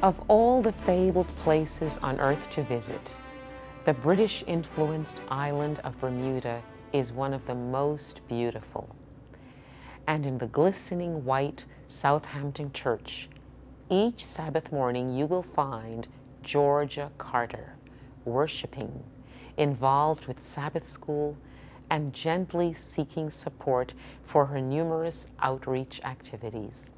Of all the fabled places on earth to visit, the British-influenced island of Bermuda is one of the most beautiful. And in the glistening white Southampton church, each Sabbath morning you will find Georgia Carter worshiping, involved with Sabbath school, and gently seeking support for her numerous outreach activities.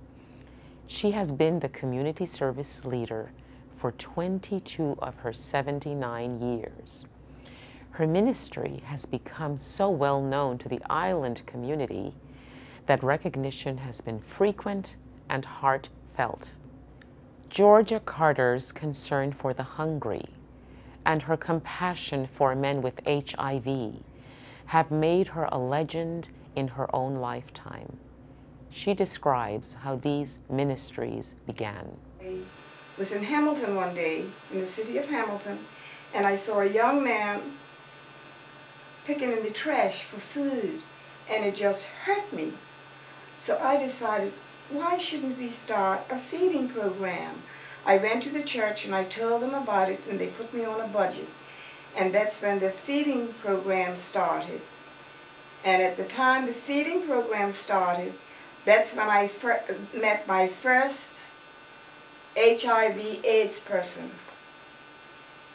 She has been the community service leader for 22 of her 79 years. Her ministry has become so well known to the island community that recognition has been frequent and heartfelt. Georgia Carter's concern for the hungry and her compassion for men with HIV have made her a legend in her own lifetime. She describes how these ministries began. I was in Hamilton one day, in the city of Hamilton, and I saw a young man picking in the trash for food, and it just hurt me. So I decided, why shouldn't we start a feeding program? I went to the church and I told them about it, and they put me on a budget. And that's when the feeding program started. And at the time the feeding program started, that's when I met my first HIV/AIDS person.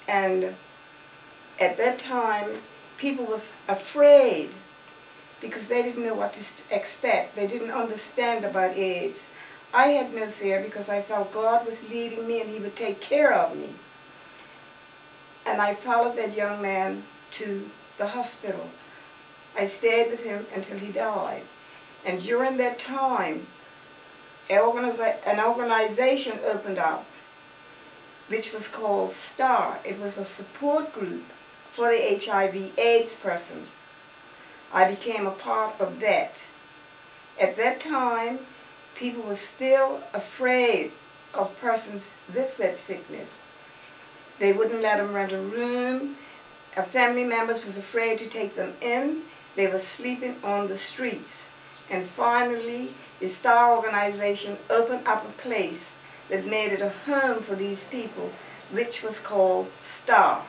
And at that time, people was afraid because they didn't know what to expect. They didn't understand about AIDS. I had no fear because I felt God was leading me and He would take care of me. And I followed that young man to the hospital. I stayed with him until he died. And during that time, an organization opened up, which was called STAR. It was a support group for the HIV/AIDS person. I became a part of that. At that time, people were still afraid of persons with that sickness. They wouldn't let them rent a room. Family members was afraid to take them in. They were sleeping on the streets. And finally, the STAR organization opened up a place that made it a home for these people, which was called STAR.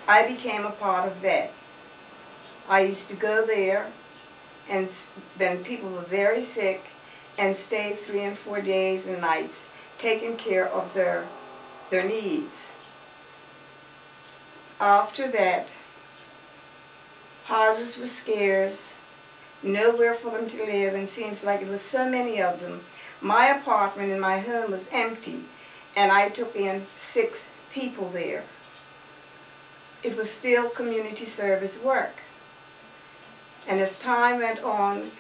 I became a part of that. I used to go there, and then people were very sick, and stayed 3 and 4 days and nights, taking care of their needs. After that, houses were scarce, nowhere for them to live, and seems like it was so many of them. My apartment in my home was empty, and I took in 6 people there. It was still community service work. And as time went on,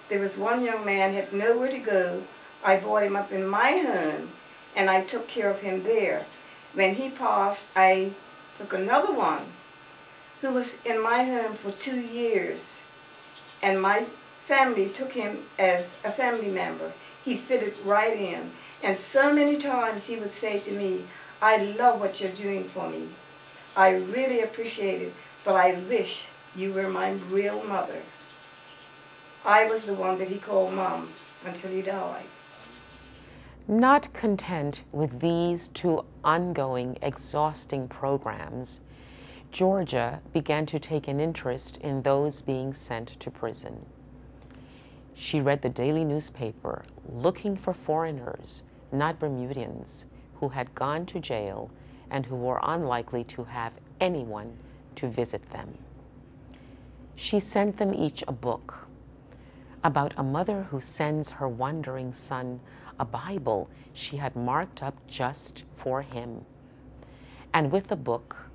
there was one young man had nowhere to go. I brought him up in my home, and I took care of him there. When he passed, I took another one who was in my home for 2 years. And my family took him as a family member. He fitted right in. And so many times he would say to me, I love what you're doing for me. I really appreciate it, but I wish you were my real mother. I was the one that he called Mom until he died. Not content with these 2 ongoing, exhausting programs, Georgia began to take an interest in those being sent to prison. She read the daily newspaper looking for foreigners, not Bermudians, who had gone to jail and who were unlikely to have anyone to visit them. She sent them each a book about a mother who sends her wandering son a Bible she had marked up just for him. And with the book,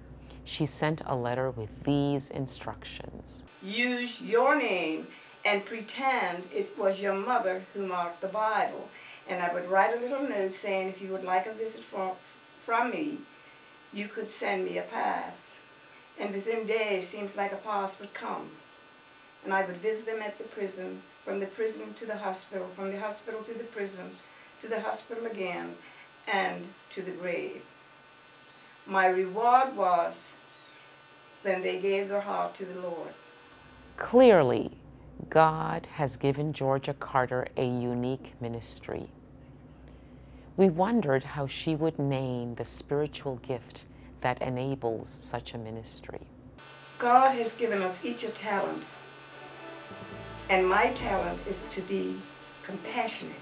she sent a letter with these instructions. Use your name and pretend it was your mother who marked the Bible. And I would write a little note saying, if you would like a visit from me, you could send me a pass. And within days, seems like a pass would come. And I would visit them at the prison, from the prison to the hospital, from the hospital to the prison, to the hospital again, and to the grave. My reward was when they gave their heart to the Lord. Clearly, God has given Georgia Carter a unique ministry. We wondered how she would name the spiritual gift that enables such a ministry. God has given us each a talent, and my talent is to be compassionate.